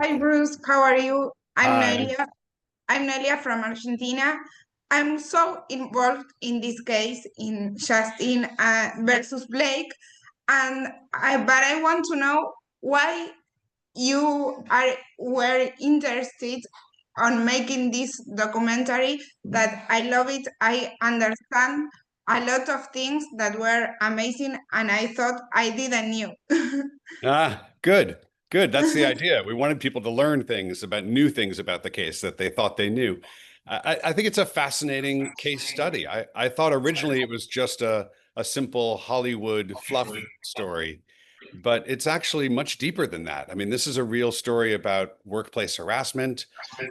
Hi Bruce, how are you? I'm Hi. Nelia. I'm Nelia from Argentina. I'm so involved in this case in Justin versus Blake, but I want to know why you were interested on making this documentary. That I love it. I understand a lot of things that were amazing, and I thought I didn't knew. Good. Good. That's the idea. We wanted people to learn things about new things about the case that they thought they knew. I think it's a fascinating case study. I thought originally it was just a simple Hollywood fluff story, but it's actually much deeper than that. I mean, this is a real story about workplace harassment.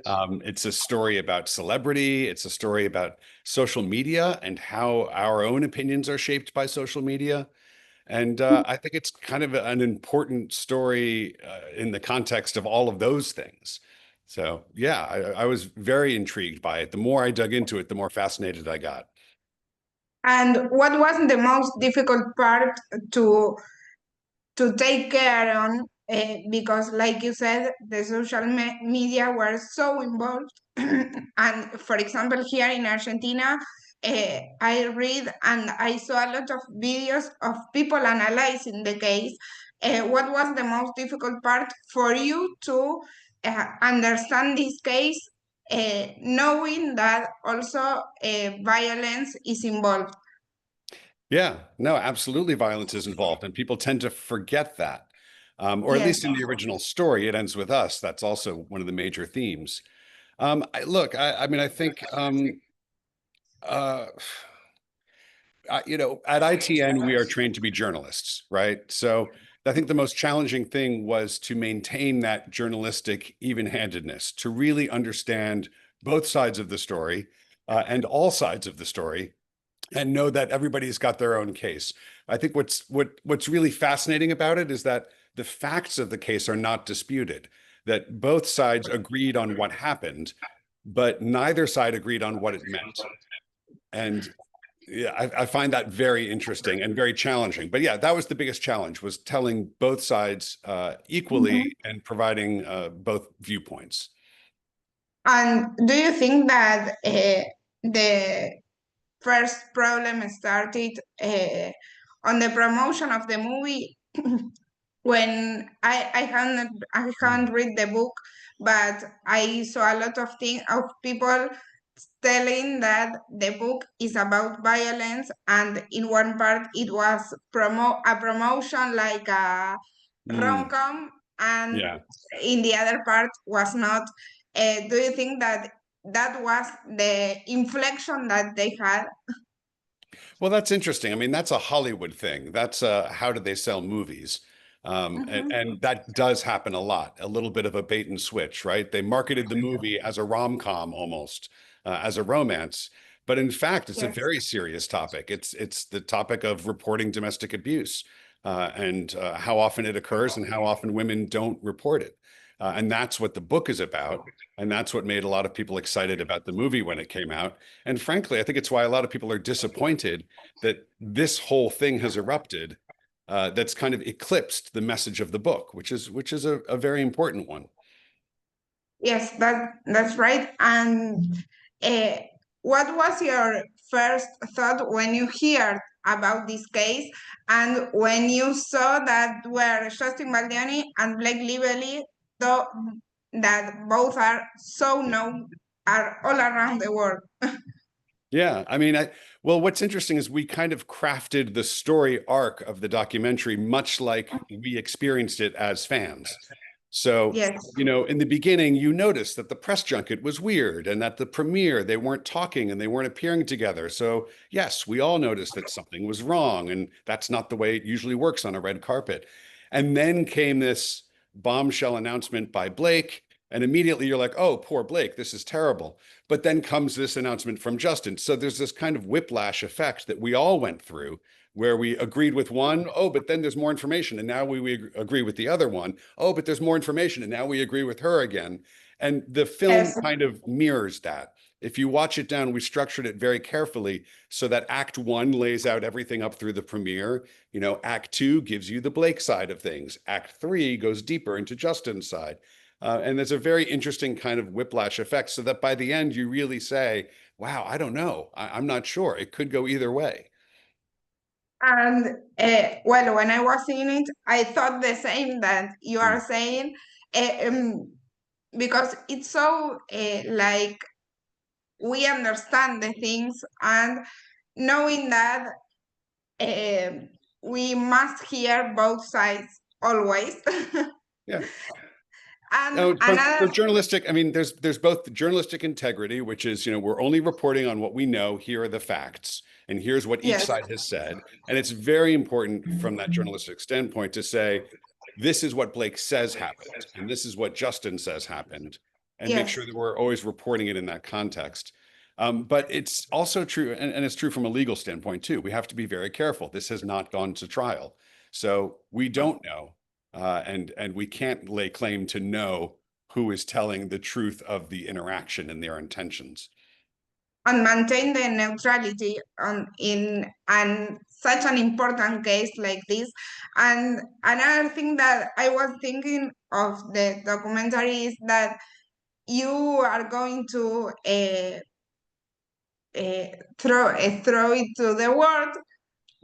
It's a story about celebrity. It's a story about social media and how our own opinions are shaped by social media. And I think it's kind of an important story in the context of all of those things. So, yeah, I was very intrigued by it. The more I dug into it, the more fascinated I got. And what was the most difficult part to take care on, because like you said, the social media were so involved. And for example, here in Argentina, I read and I saw a lot of videos of people analyzing the case. What was the most difficult part for you to understand this case, knowing that also violence is involved? Yeah, no, absolutely violence is involved, and people tend to forget that. Or at Yes. least in the original story, it ends with us. That's also one of the major themes. I mean, I think uh, at ITN, we are trained to be journalists, right? So I think the most challenging thing was to maintain that journalistic even-handedness, to really understand both sides of the story and all sides of the story, and know that everybody's got their own case. I think what's really fascinating about it is that the facts of the case are not disputed, that both sides agreed on what happened, but neither side agreed on what it meant. And yeah, I find that very interesting and very challenging. But yeah, that was the biggest challenge, was telling both sides Mhm. equally and providing both viewpoints. And do you think that the first problem started on the promotion of the movie? When I haven't read the book, but I saw a lot of things of people telling that the book is about violence, and in one part it was a promotion like a Mm, rom-com, and yeah. in the other part was not. Do you think that that was the inflection that they had? Well, that's interesting. I mean, that's a Hollywood thing. That's how do they sell movies? Mhm. And that does happen a lot, a little bit of a bait and switch, right? They marketed the movie as a rom-com almost, as a romance. But in fact, it's a Yes. very serious topic. It's the topic of reporting domestic abuse and how often it occurs and how often women don't report it. And that's what the book is about. And that's what made a lot of people excited about the movie when it came out. And frankly, I think it's why a lot of people are disappointed that this whole thing has erupted, that's kind of eclipsed the message of the book, which is a very important one. Yes, that's right. And uh, what was your first thought when you heard about this case, and when you saw that were Justin Baldoni and Blake Lively, though that both are so known are all around the world? Yeah, I mean, well, what's interesting is we kind of crafted the story arc of the documentary much like we experienced it as fans. So, Yes. in the beginning, you noticed that the press junket was weird and that the premiere, they weren't talking and they weren't appearing together. So, yes, we all noticed that something was wrong, and that's not the way it usually works on a red carpet. And then came this bombshell announcement by Blake, and immediately you're like, oh, poor Blake, this is terrible. But then comes this announcement from Justin. So there's this kind of whiplash effect that we all went through, where we agreed with one, oh, but then there's more information, and now we agree with the other one. Oh, but there's more information, and now we agree with her again. And the film Yes. kind of mirrors that. If you watch it down, we structured it very carefully so that Act One lays out everything up through the premiere. Act Two gives you the Blake side of things. Act Three goes deeper into Justin's side. And there's a very interesting kind of whiplash effect, so that by the end you really say, wow, I don't know. I'm not sure. It could go either way. And well, when I was seeing it, I thought the same that you are saying, uh, um, because it's so like we understand the things, and knowing that uh, we must hear both sides always. Yeah. And No, for another, journalistic, I mean, there's both the journalistic integrity, which is, we're only reporting on what we know. Here are the facts, and here's what each yes, side has said. And it's very important from that journalistic standpoint to say, this is what Blake says happened, and this is what Justin says happened, and make yes, sure that we're always reporting it in that context. But it's also true, and it's true from a legal standpoint too. We have to be very careful. This has not gone to trial, so we don't know, and we can't lay claim to know who is telling the truth of the interaction and their intentions. and maintain the neutrality on in and such an important case like this. And another thing that I was thinking of the documentary is that you are going to throw it to the world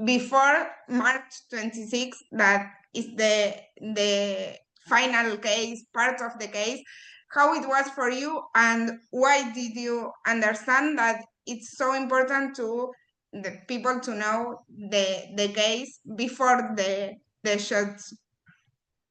before March 26th, that is the final case, part of the case, how it was for you, and why did you understand that it's so important to the people to know the case before the shots?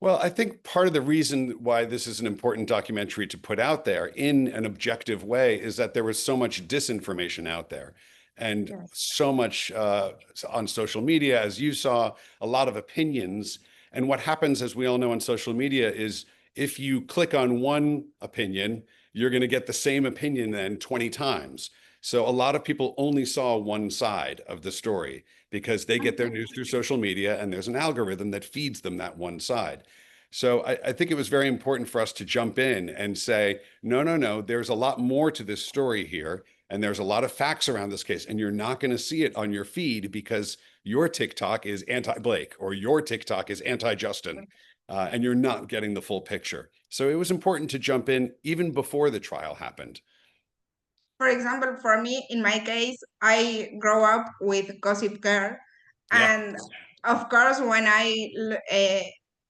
Well, I think part of the reason why this is an important documentary to put out there in an objective way is that there was so much disinformation out there, and Yes. so much on social media, as you saw, a lot of opinions. And what happens, as we all know, on social media is if you click on one opinion, you're going to get the same opinion then 20 times. So a lot of people only saw one side of the story because they get their news through social media, and there's an algorithm that feeds them that one side. So I think it was very important for us to jump in and say, no, no, no, there's a lot more to this story here. And there's a lot of facts around this case. And you're not going to see it on your feed because your TikTok is anti-Blake or your TikTok is anti-Justin. And you're not getting the full picture. So it was important to jump in even before the trial happened. For example, for me, in my case, I grow up with Gossip Girl, Yeah. and of course, when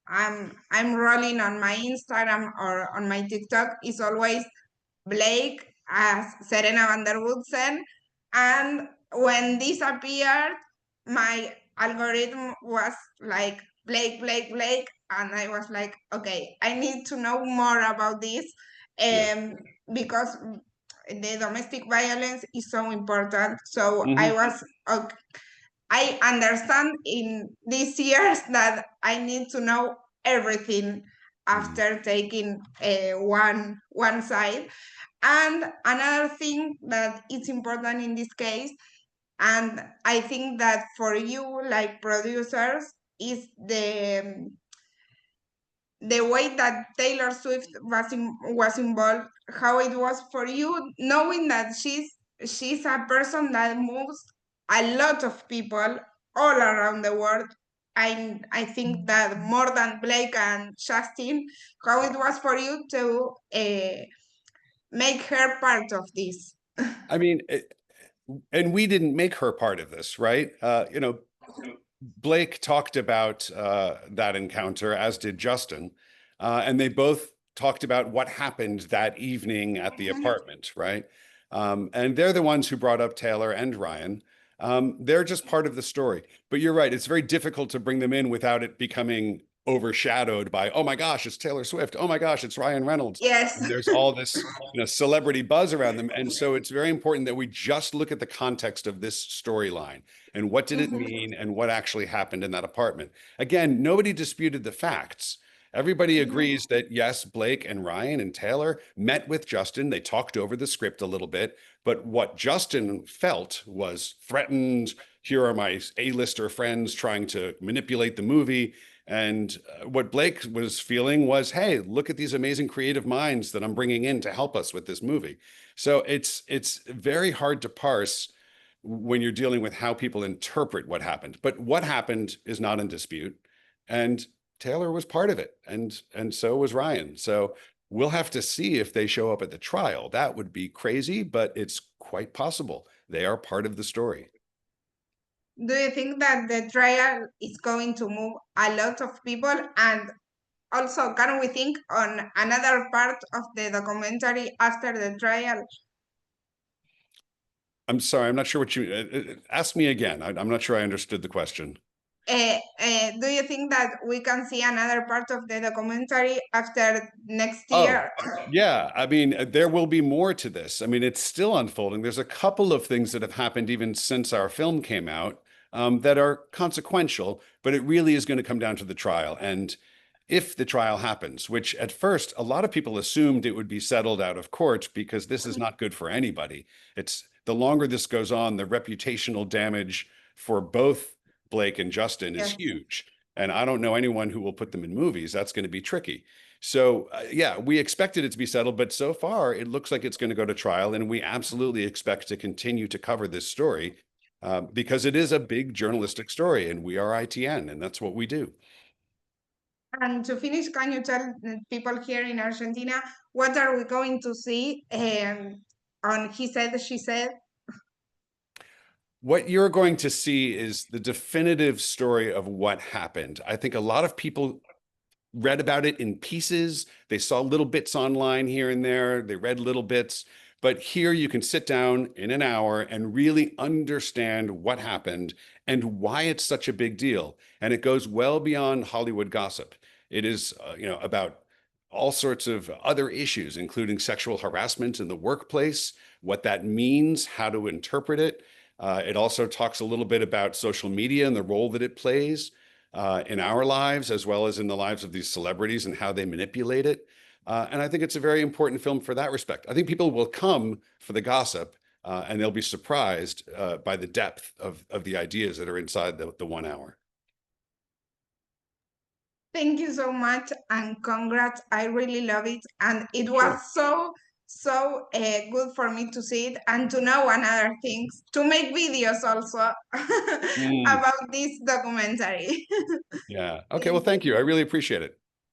I'm rolling on my Instagram or on my TikTok, it's always Blake as Serena van der Woodsen, and when this appeared, my algorithm was like Blake, Blake, Blake, and I was like, okay, I need to know more about this, Yeah. um, because the domestic violence is so important. So I Mhm. was okay, I understand in these years that I need to know everything Mhm. after taking one side. And another thing that is important in this case, and I think that for you like producers, is the way that Taylor Swift was involved, how it was for you, knowing that she's a person that moves a lot of people all around the world. I think that more than Blake and Justin, how it was for you to make her part of this. I mean, and we didn't make her part of this, right? Blake talked about that encounter, as did Justin, and they both talked about what happened that evening at the apartment, right? And they're the ones who brought up Taylor and Ryan. They're just part of the story. But you're right, it's very difficult to bring them in without it becoming overshadowed by, oh my gosh, it's Taylor Swift. Oh my gosh, it's Ryan Reynolds. Yes. And there's all this, celebrity buzz around them. And so it's very important that we just look at the context of this storyline and what did it mean and what actually happened in that apartment. Again, nobody disputed the facts. Everybody agrees that yes, Blake and Ryan and Taylor met with Justin. They talked over the script a little bit, but what Justin felt was threatened. Here are my A-lister friends trying to manipulate the movie. And what Blake was feeling was, hey, look at these amazing creative minds that I'm bringing in to help us with this movie. So it's very hard to parse when you're dealing with how people interpret what happened. But what happened is not in dispute, and Taylor was part of it, and so was Ryan. So We'll have to see if they show up at the trial. That would be crazy, but it's quite possible. They are part of the story. Do you think that the trial is going to move a lot of people? And also, can we think on another part of the documentary after the trial? I'm sorry, I'm not sure what you ask me again. I'm not sure I understood the question. Do you think that we can see another part of the documentary after next Oh, year? yeah. I mean, there will be more to this. I mean, it's still unfolding. There's a couple of things that have happened even since our film came out that are consequential, but it really is going to come down to the trial. And if the trial happens, which at first a lot of people assumed it would be settled out of court because this is not good for anybody. It's the longer this goes on, the reputational damage for both Blake and Justin is huge. And I don't know anyone who will put them in movies. That's going to be tricky. So, yeah, we expected it to be settled, but so far it looks like it's going to go to trial. And we absolutely expect to continue to cover this story because it is a big journalistic story and we are ITN and that's what we do. And to finish, can you tell people here in Argentina what are we going to see on He Said, She Said? What you're going to see is the definitive story of what happened. I think a lot of people read about it in pieces. They saw little bits online here and there. They read little bits. But here you can sit down in an hour and really understand what happened and why it's such a big deal. And it goes well beyond Hollywood gossip. It is, about all sorts of other issues, including sexual harassment in the workplace, what that means, how to interpret it. It also talks a little bit about social media and the role that it plays in our lives, as well as in the lives of these celebrities and how they manipulate it. And I think it's a very important film for that respect. I think people will come for the gossip and they'll be surprised by the depth of the ideas that are inside the 1 hour. Thank you so much and congrats. I really love it. And it was so good for me to see it and to know another things, to make videos also about this documentary. Yeah. Okay. Well, thank you. I really appreciate it.